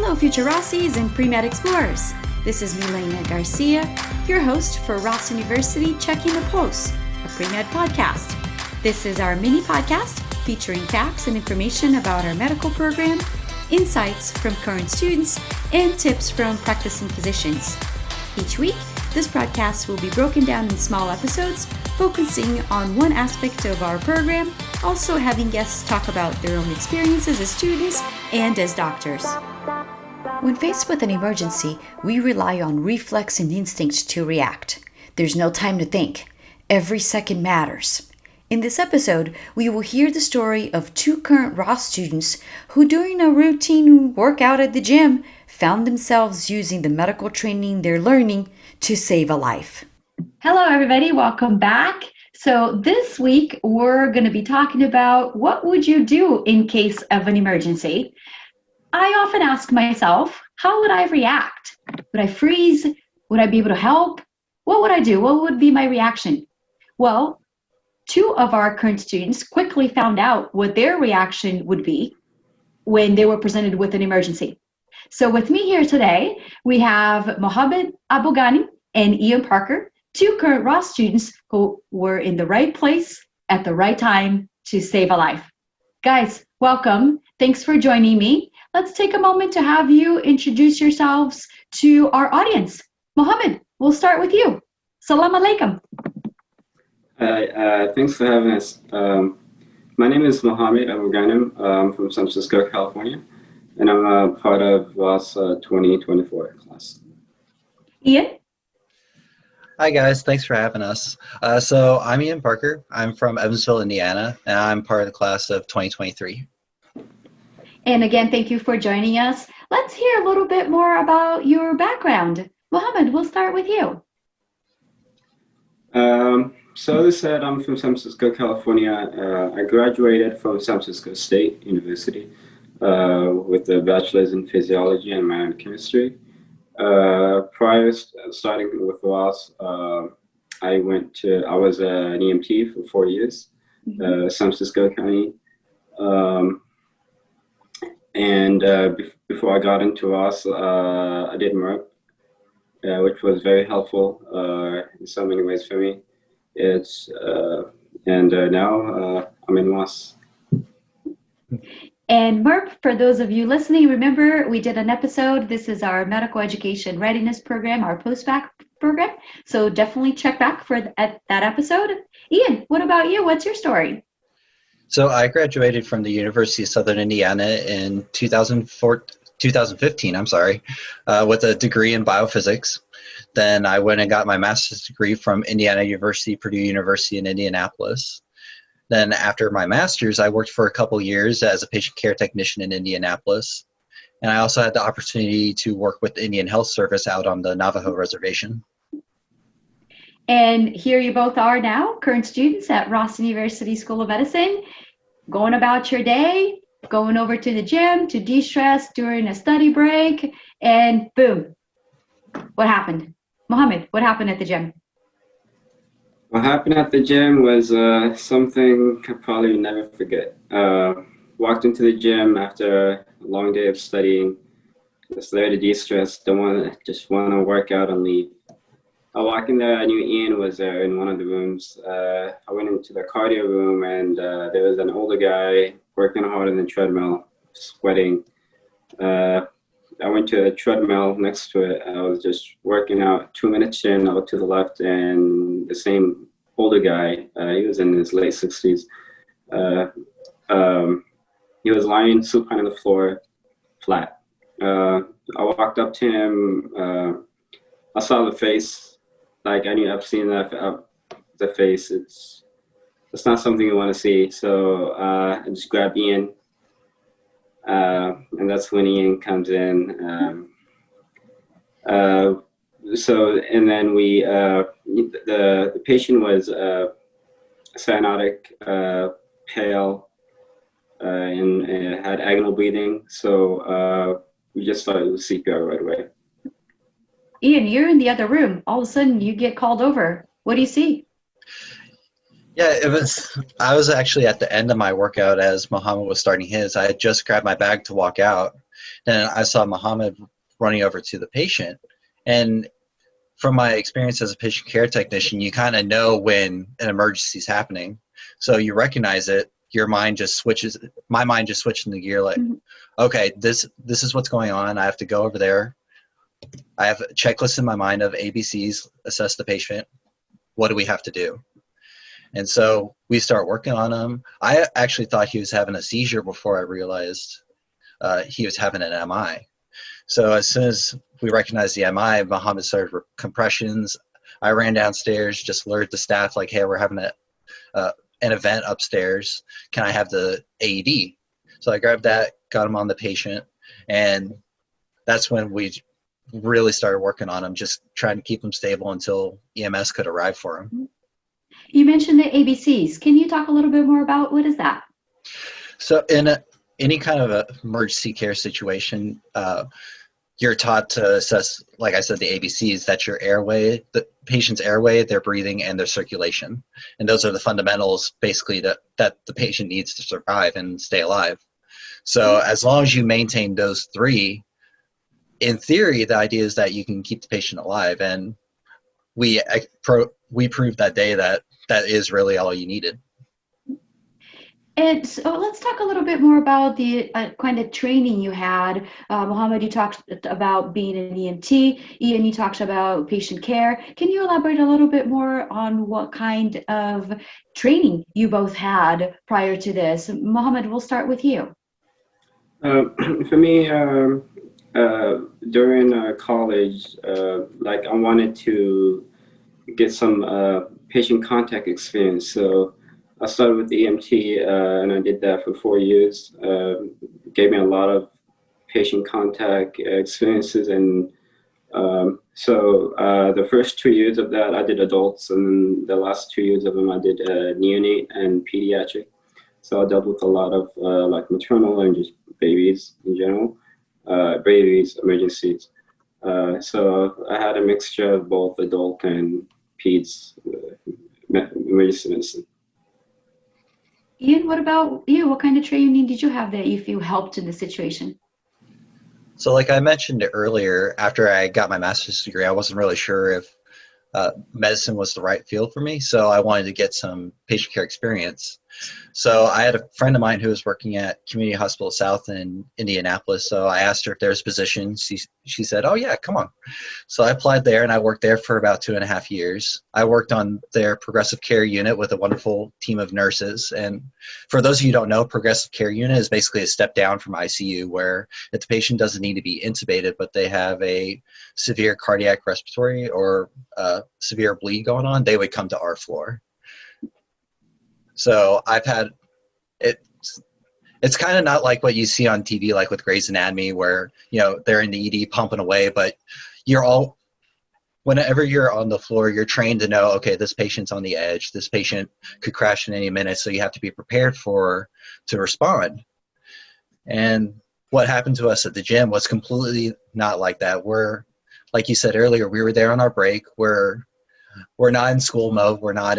Hello, future Rossies and pre-med explorers. This is Milena Garcia, your host for Ross University Checking the Pulse, a pre-med podcast. This is our mini podcast featuring facts and information about our medical program, insights from current students, and tips from practicing physicians. Each week, this broadcast will be broken down in small episodes, focusing on one aspect of our program, also having guests talk about their own experiences as students and as doctors. When faced with an emergency, we rely on reflex and instinct to react. There's no time to think. Every second matters. In this episode, we will hear the story of two current Ross students who, during a routine workout at the gym, found themselves using the medical training they're learning to save a life. Hello, everybody. Welcome back. So this week, we're going to be talking about what would you do in case of an emergency. I often ask myself, how would I react? Would I freeze? Would I be able to help? What would I do? What would be my reaction? Well, two of our current students quickly found out what their reaction would be when they were presented with an emergency. So with me here today, we have Mohammed Aboughani and Ian Parker, two current Ross students who were in the right place at the right time to save a life. Guys, welcome. Thanks for joining me. Let's take a moment to have you introduce yourselves to our audience. Mohammed, we'll start with you. Salam alaikum. Hi, thanks for having us. My name is Mohammed Aboughani. I'm from San Francisco, California, and I'm a part of RUSM 2024 class. Ian? Hi guys, thanks for having us. So I'm Ian Parker. I'm from Evansville, Indiana, and I'm part of the class of 2023. And again, thank you for joining us. Let's hear a little bit more about your background. Mohammed, we'll start with you. So as I said, I'm from San Francisco, California. I graduated from San Francisco State University with a bachelor's in physiology and minor in chemistry. Prior to starting with RUSM, I was an EMT for 4 years, San Francisco County. Before I got into RUSM, I did MERP, which was very helpful in so many ways for me. Now I'm in RUSM. And MERP, for those of you listening, remember we did an episode. This is our medical education readiness program, our post-bac program. So definitely check back at that episode. Ian, what about you? What's your story? So I graduated from the University of Southern Indiana in 2015, with a degree in biophysics. Then I went and got my master's degree from Indiana University, Purdue University in Indianapolis. Then after my master's, I worked for a couple years as a patient care technician in Indianapolis. And I also had the opportunity to work with the Indian Health Service out on the Navajo Reservation. And here you both are now, current students at Ross University School of Medicine, going about your day, going over to the gym to de-stress during a study break, and boom, what happened? Mohammed, what happened at the gym? What happened at the gym was something I probably never forget. Walked into the gym after a long day of studying, just there to de-stress, just want to work out and leave. I walked in there, I knew Ian was there in one of the rooms. I went into the cardio room and there was an older guy working hard on the treadmill, sweating. I went to a treadmill next to it. I was just working out. 2 minutes in, I looked to the left and the same older guy, he was in his late 60s. He was lying supine on the floor, flat. I walked up to him. I saw the face. Like I've seen the face. It's not something you want to see. So I just grabbed Ian, and that's when Ian comes in. And then the patient was cyanotic, pale, and had agonal breathing. So we just started with CPR right away. Ian, you're in the other room. All of a sudden, you get called over. What do you see? Yeah, I was actually at the end of my workout as Mohammed was starting his. I had just grabbed my bag to walk out, Then I saw Muhammad running over to the patient. And from my experience as a patient care technician, you kind of know when an emergency is happening. So you recognize it, your mind just switches, my mind just switched into gear like, okay, this is what's going on. I have to go over there. I have a checklist in my mind of ABCs, assess the patient. What do we have to do? And so we start working on him. I actually thought he was having a seizure before I realized he was having an MI. So as soon as we recognized the MI, Muhammad started compressions. I ran downstairs, just alerted the staff like, hey, we're having an event upstairs. Can I have the AED? So I grabbed that, got him on the patient, and that's when we really started working on him, just trying to keep him stable until EMS could arrive for him. You mentioned the ABCs. Can you talk a little bit more about what is that? So in any kind of a emergency care situation, you're taught to assess, like I said, the ABCs. That's your airway, the patient's airway, their breathing, and their circulation. And those are the fundamentals, basically, that the patient needs to survive and stay alive. So as long as you maintain those three, in theory, the idea is that you can keep the patient alive. And we proved that day that is really all you needed. And so let's talk a little bit more about the kind of training you had. Mohammed, you talked about being an EMT. Ian, you talked about patient care. Can you elaborate a little bit more on what kind of training you both had prior to this? Mohammed, we'll start with you. For me, during college, like I wanted to get some patient contact experience. So I started with EMT, and I did that for 4 years. Gave me a lot of patient contact experiences, and so the first 2 years of that I did adults, and the last 2 years of them I did neonate and pediatric. So I dealt with a lot of like maternal and just babies in general, babies, emergencies. So I had a mixture of both adult and peds emergency medicine. Ian, what about you? What kind of training did you have that you feel helped in the situation? So like I mentioned earlier, after I got my master's degree, I wasn't really sure if medicine was the right field for me. So I wanted to get some patient care experience. So I had a friend of mine who was working at Community Hospital South in Indianapolis. So I asked her if there's positions. She said, oh yeah, come on. So I applied there and I worked there for about 2.5 years. I worked on their progressive care unit with a wonderful team of nurses. And for those of you who don't know, progressive care unit is basically a step down from ICU, where if the patient doesn't need to be intubated, but they have a severe cardiac respiratory or severe bleed going on, they would come to our floor. So I've had it's kind of not like what you see on TV, like with Grey's Anatomy, where, you know, they're in the ED pumping away, but whenever you're on the floor, you're trained to know, okay, this patient's on the edge, this patient could crash in any minute, so you have to be prepared to respond. And what happened to us at the gym was completely not like that. Like you said earlier, we were there on our break. We're not in school mode. We're not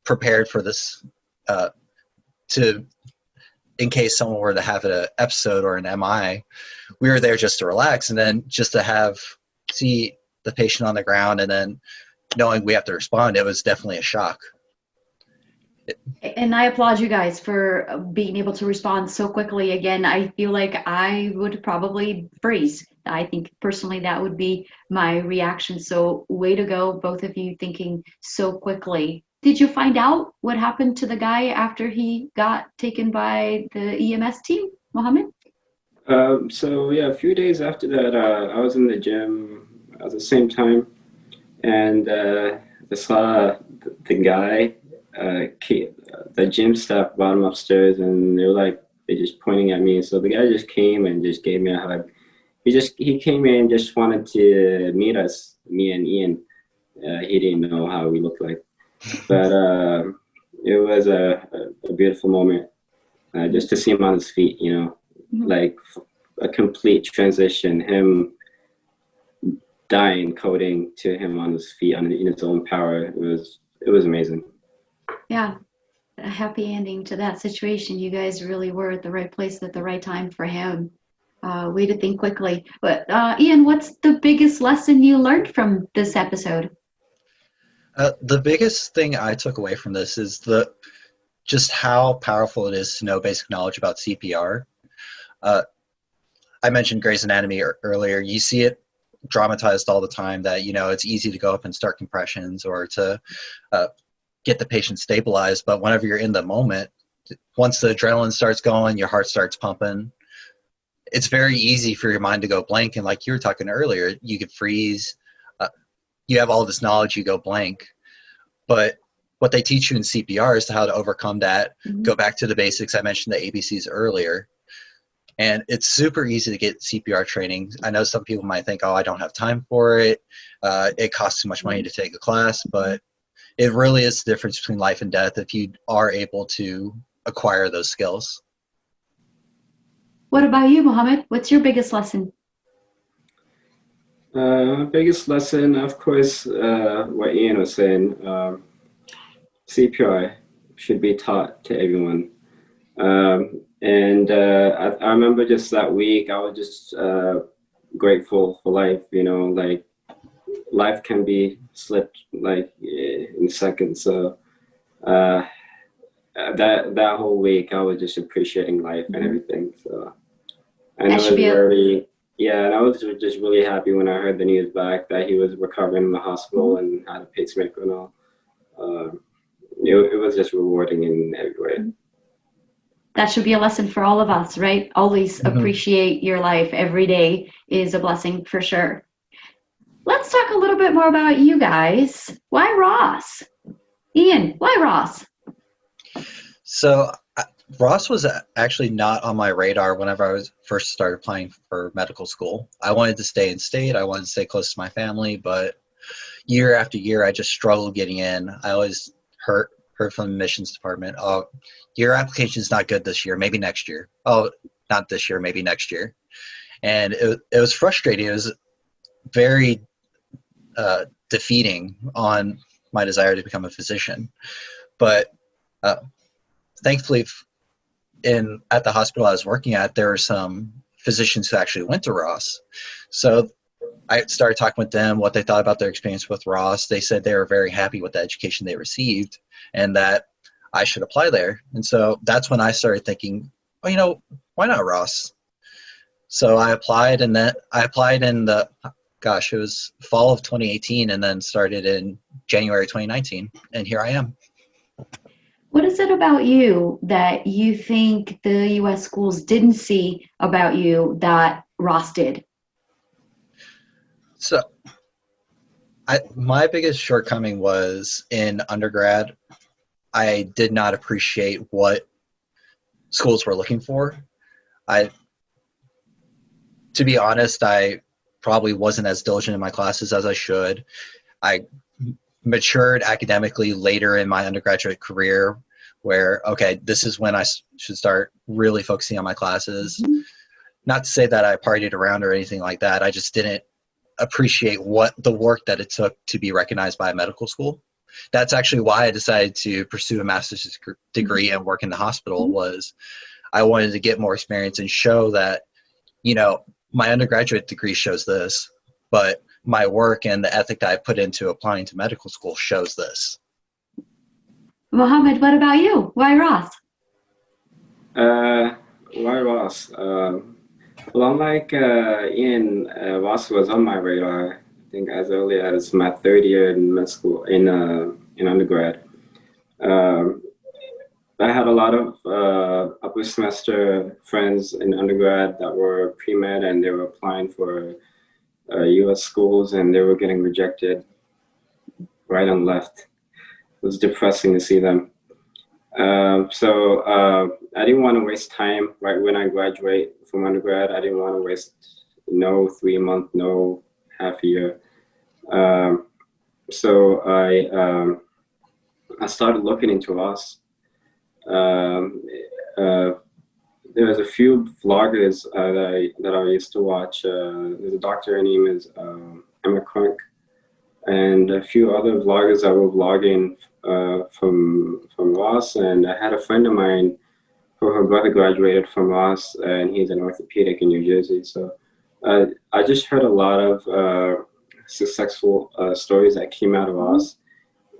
prepared for this in case someone were to have an episode or an MI. We were there just to relax, and then just to see the patient on the ground and then knowing we have to respond, it was definitely a shock. And I applaud you guys for being able to respond so quickly. Again, I feel like I would probably freeze. I think personally that would be my reaction. So way to go, both of you, thinking so quickly. Did you find out what happened to the guy after he got taken by the EMS team, Mohammed? So yeah, a few days after that, I was in the gym at the same time, and I saw the guy, the gym staff brought him upstairs, and they just pointing at me. So the guy just came and just gave me a hug. He came in, just wanted to meet us, me and Ian. He didn't know how we looked like, but it was a beautiful moment, just to see him on his feet, you know, like a complete transition, him dying, coding, to him on his feet, in his own power. It was amazing. Yeah, a happy ending to that situation. You guys really were at the right place at the right time for him. Way to think quickly. But Ian, what's the biggest lesson you learned from this episode? The biggest thing I took away from this is just how powerful it is to know basic knowledge about CPR. Uh, I mentioned Grey's Anatomy earlier. You see it dramatized all the time that, it's easy to go up and start compressions or to get the patient stabilized. But whenever you're in the moment, once the adrenaline starts going, your heart starts pumping, it's very easy for your mind to go blank. And like you were talking earlier, you could freeze. You have all this knowledge, you go blank. But what they teach you in CPR is how to overcome that, go back to the basics. I mentioned the ABCs earlier. And it's super easy to get CPR training. I know some people might think, oh, I don't have time for it. It costs too much money to take a class. But it really is the difference between life and death if you are able to acquire those skills. What about you, Mohammed? What's your biggest lesson? Biggest lesson, of course, what Ian was saying, CPR should be taught to everyone. I remember just that week, I was just grateful for life, like life can be slipped like in seconds. So that whole week, I was just appreciating life and everything. So and I was just really happy when I heard the news back that he was recovering in the hospital and had a pacemaker and all. It was just rewarding in every way. That should be a lesson for all of us, right? Always appreciate your life. Every day is a blessing for sure. Let's talk a little bit more about you guys. Why Ross? Ian, why Ross? So Ross was actually not on my radar whenever I first started applying for medical school. I wanted to stay in state. I wanted to stay close to my family, but year after year, I just struggled getting in. I always heard from the admissions department, oh, your application is not good this year, maybe next year. Oh, not this year, maybe next year. And it was frustrating. It was very defeating on my desire to become a physician. But thankfully, at the hospital I was working at, there were some physicians who actually went to Ross. So I started talking with them, what they thought about their experience with Ross. They said they were very happy with the education they received and that I should apply there. And so that's when I started thinking, oh, why not Ross? So I applied, and then I applied in it was fall of 2018 and then started in January 2019. And here I am. What is it about you that you think the U.S. schools didn't see about you that Ross did? So my biggest shortcoming was in undergrad, I did not appreciate what schools were looking for. To be honest, I probably wasn't as diligent in my classes as I should. I matured academically later in my undergraduate career where, okay, this is when I should start really focusing on my classes. Not to say that I partied around or anything like that. I just didn't appreciate the work that it took to be recognized by a medical school. That's actually why I decided to pursue a master's degree and work in the hospital. Was I wanted to get more experience and show that, my undergraduate degree shows this, but my work and the ethic that I put into applying to medical school shows this. Mohammed, what about you? Why Ross? Why Ross? Well, unlike Ian, Ross was on my radar, I think as early as my third year in med school, in undergrad. I had a lot of upper semester friends in undergrad that were pre-med and they were applying for US schools and they were getting rejected right and left. It was depressing to see them. So I didn't want to waste time right when I graduate from undergrad. I didn't want to waste no 3 month, no half a year. So I started looking into Ross. There was a few vloggers that I used to watch. There's a doctor, her name is Emma Crunk, and a few other vloggers that were vlogging from Ross. And I had a friend of mine her brother graduated from Ross, and he's an orthopedic in New Jersey. So I just heard a lot of successful stories that came out of Ross.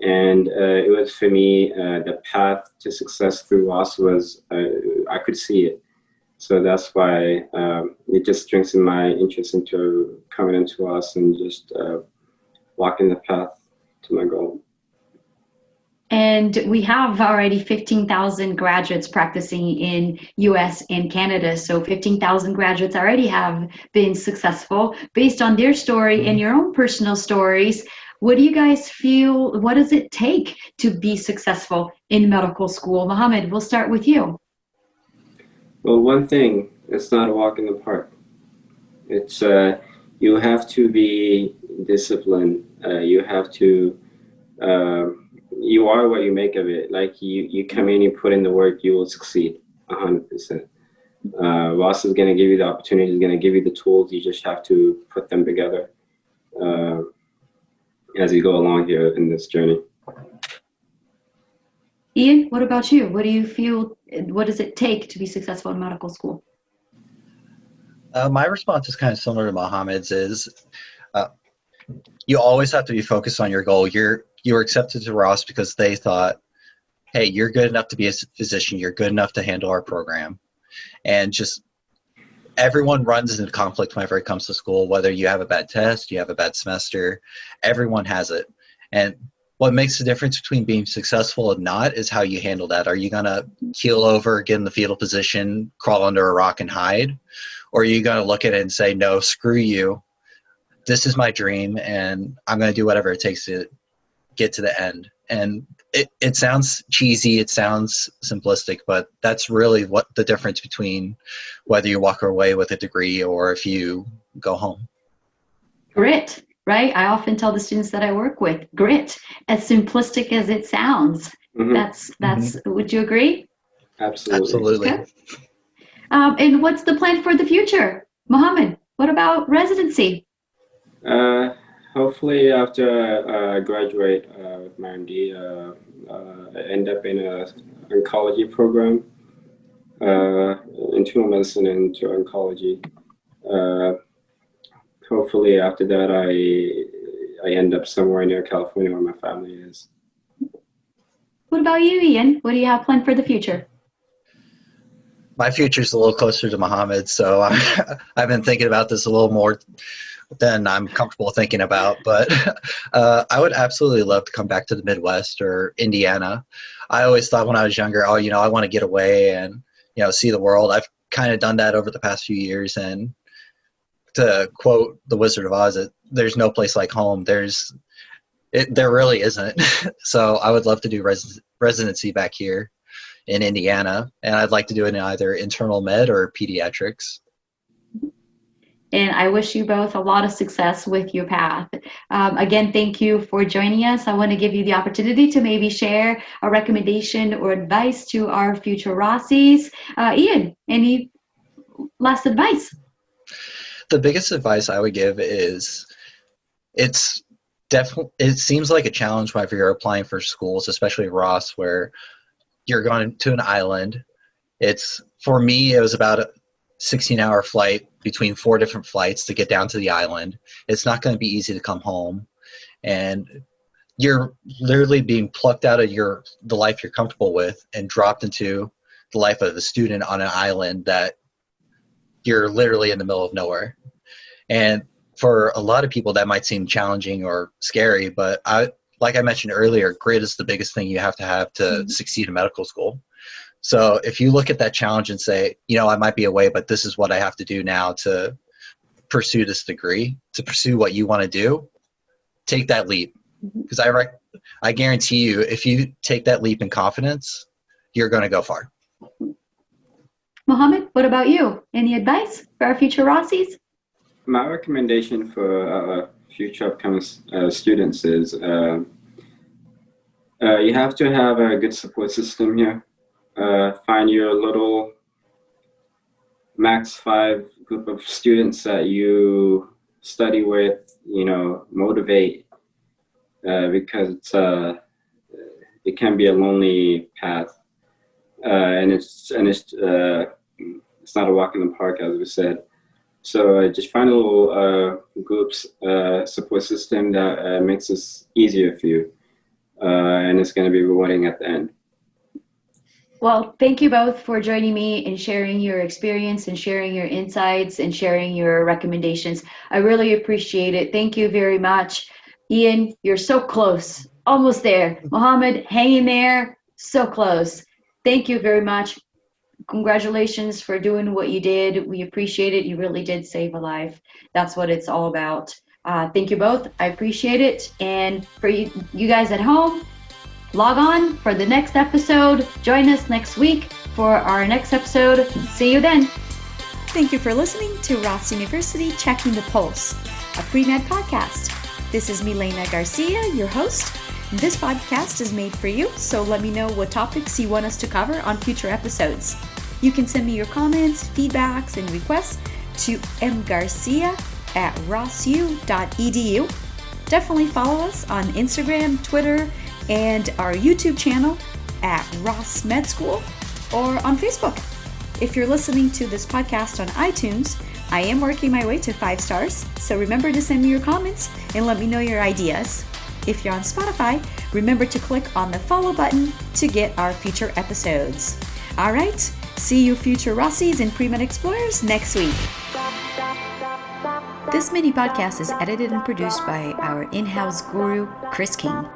And it was, for me, the path to success through Ross was, I could see it. So that's why it just strengthened my interest into coming into Ross and just walking the path to my goal. And we have already 15,000 graduates practicing in US and Canada. So 15,000 graduates already have been successful based on their story and your own personal stories. What do you guys feel, what does it take to be successful in medical school? Mohammed, we'll start with you. Well, one thing, it's not a walk in the park. It's, you have to be disciplined. You have to, you are what you make of it. Like you come in, you put in the work, you will succeed 100%. Ross is going to give you the opportunity, is going to give you the tools. You just have to put them together as you go along here in this journey. Ian, what about you? What do you feel, what does it take to be successful in medical school? My response is kind of similar to Mohammed's. Is you always have to be focused on your goal. You were accepted to Ross because they thought, hey, you're good enough to be a physician. You're good enough to handle our program. And just everyone runs into conflict whenever it comes to school, whether you have a bad test, you have a bad semester, everyone has it. And what makes the difference between being successful and not is how you handle that. Are you going to keel over, get in the fetal position, crawl under a rock and hide? Or are you going to look at it and say, no, screw you. This is my dream, and I'm going to do whatever it takes to get to the end. And it sounds cheesy, it sounds simplistic, but that's really what the difference between whether you walk away with a degree or if you go home. Grit, right? I often tell the students that I work with, grit, as simplistic as it sounds. That's would you agree? Absolutely. Okay. And what's the plan for the future? Mohammed, what about residency? Hopefully after I graduate with my MD, I end up in an oncology program, internal medicine into oncology. Hopefully after that I end up somewhere near California where my family is. What about you, Ian? What do you have planned for the future? My future's a little closer to Mohammed, so I've been thinking about this a little more than I'm comfortable thinking about. But I would absolutely love to come back to the Midwest or Indiana. I always thought when I was younger, oh, I want to get away and, see the world. I've kind of done that over the past few years. And to quote The Wizard of Oz, there's no place like home. There really isn't. So I would love to do residency back here in Indiana, and I'd like to do it in either internal med or pediatrics. And I wish you both a lot of success with your path. Again, thank you for joining us. I want to give you the opportunity to maybe share a recommendation or advice to our future Rossies. Ian, any last advice? The biggest advice I would give is it seems like a challenge whenever you're applying for schools, especially Ross, where you're going to an island. For me, it was about a 16-hour flight between 4 different flights to get down to the island. It's not going to be easy to come home. And you're literally being plucked out of the life you're comfortable with and dropped into the life of a student on an island that you're literally in the middle of nowhere. And for a lot of people, that might seem challenging or scary, but like I mentioned earlier, grit is the biggest thing you have to succeed in medical school. So if you look at that challenge and say, I might be away, but this is what I have to do now to pursue this degree, to pursue what you want to do, take that leap. Because I guarantee you, if you take that leap in confidence, you're going to go far. Mohammed, what about you? Any advice for our future Rossies? My recommendation for future upcoming students is you have to have a good support system here. Find your little max 5 group of students that you study with, motivate, because it can be a lonely path. it's not a walk in the park, as we said. So just find a little groups support system that makes this easier for you, and it's going to be rewarding at the end. Well, thank you both for joining me and sharing your experience and sharing your insights and sharing your recommendations. I really appreciate it. Thank you very much. Ian, you're so close, almost there. Mohammed, hang in there, so close. Thank you very much. Congratulations for doing what you did. We appreciate it. You really did save a life. That's what it's all about. Thank you both. I appreciate it. And for you guys at home, log on for the next episode. Join us next week for our next episode. See you then. Thank you for listening to Ross University Checking the Pulse, a pre-med podcast. This is Milena Garcia, your host. This podcast is made for you, so let me know what topics you want us to cover on future episodes. You can send me your comments, feedbacks, and requests to mgarcia@rossu.edu. Definitely follow us on Instagram, Twitter, and our YouTube channel at Ross Med School or on Facebook. If you're listening to this podcast on iTunes, I am working my way to 5 stars, so remember to send me your comments and let me know your ideas. If you're on Spotify, remember to click on the follow button to get our future episodes. All right, see you future Rossies and Pre-Med Explorers next week. This mini podcast is edited and produced by our in-house guru, Chris King.